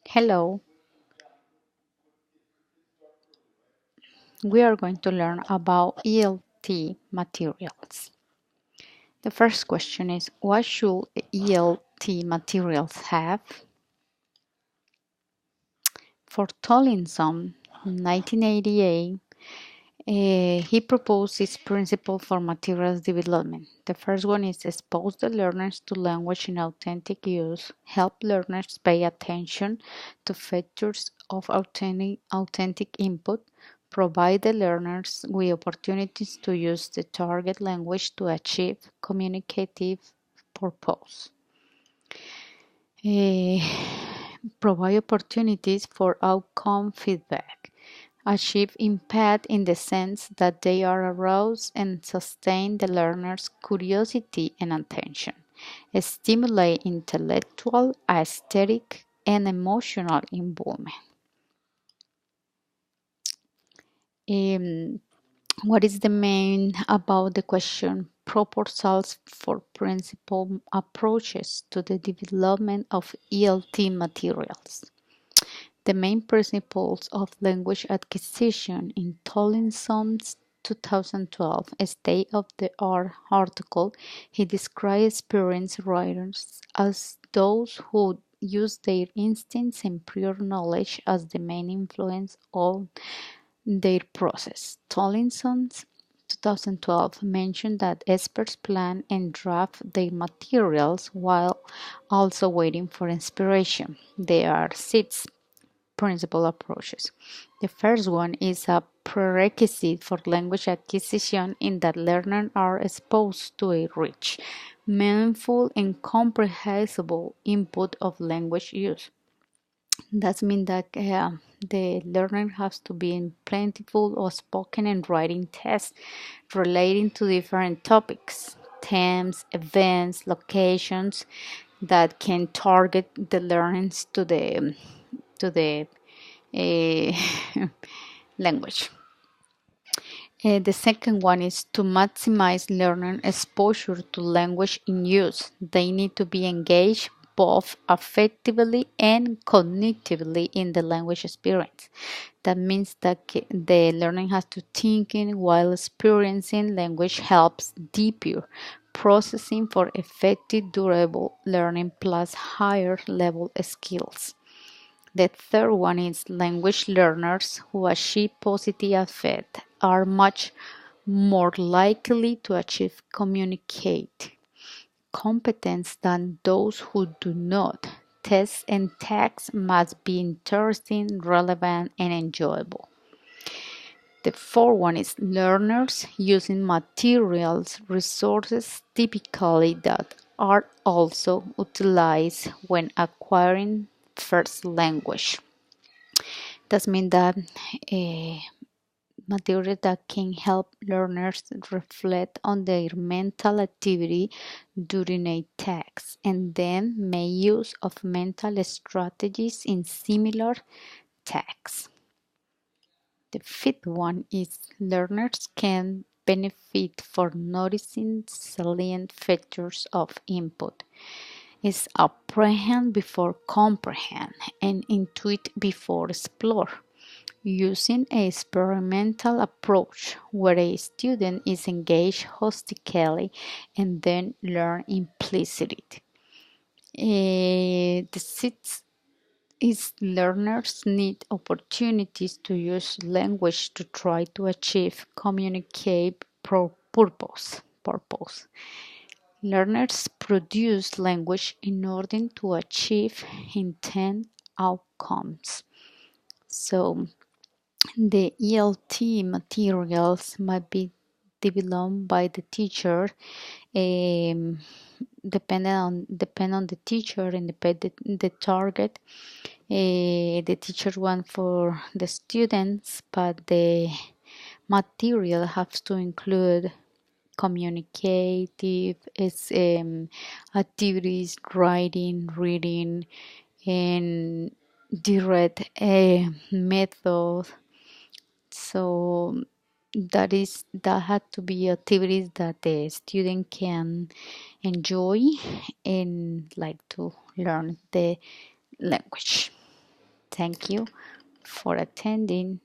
Hello, we are going to learn about ELT materials. The first question is, what should ELT materials have? For Tollinson, 1988, he proposed his principle for materials development. The first one is expose the learners to language in authentic use, help learners pay attention to features of authentic input, provide the learners with opportunities to use the target language to achieve communicative purpose. Eh, Provide opportunities for outcome feedback. Achieve impact in the sense that they are aroused and sustain the learner's curiosity and attention. Stimulate intellectual, aesthetic, and emotional involvement. Um, what is the main about the question? Proposals for principal approaches to the development of ELT materials. The main principles of language acquisition in Tollinson's 2012 state-of-the-art article, he described experienced writers as those who use their instincts and prior knowledge as the main influence on their process. Tollinson's 2012 mentioned that experts plan and draft their materials while also waiting for inspiration. There are six principal approaches. The first one is a prerequisite for language acquisition in that learners are exposed to a rich, meaningful, and comprehensible input of language use. That means that the learner has to be in plentiful of spoken and writing tests relating to different topics, themes, events, locations that can target the learners to the language. The second one is to maximize learner exposure to language in use. They need to be engaged both affectively and cognitively in the language experience. That means that the learning has to think in while experiencing language helps deeper processing for effective durable learning plus higher level skills. The third one is language learners who achieve positive effect are much more likely to achieve communicate competence than those who do not. Tests and tags must be interesting, relevant, and enjoyable. The fourth one is learners using materials, resources typically that are also utilized when acquiring first language. That means that material that can help learners reflect on their mental activity during a task and then make use of mental strategies in similar tasks. The fifth one is learners can benefit for noticing salient features of input. Is apprehend before comprehend and intuit before explore. Using a experimental approach where a student is engaged holistically and then learn implicitly. The sixth is learners need opportunities to use language to try to achieve communicate purpose. Learners produce language in order to achieve intent outcomes. So the ELT materials might be developed by the teacher, um, depend on the teacher and the target. The teacher want for the students, but the material has to include communicative activities, writing, reading, and direct method. So that had to be activities that the student can enjoy and like to learn the language. Thank you for attending.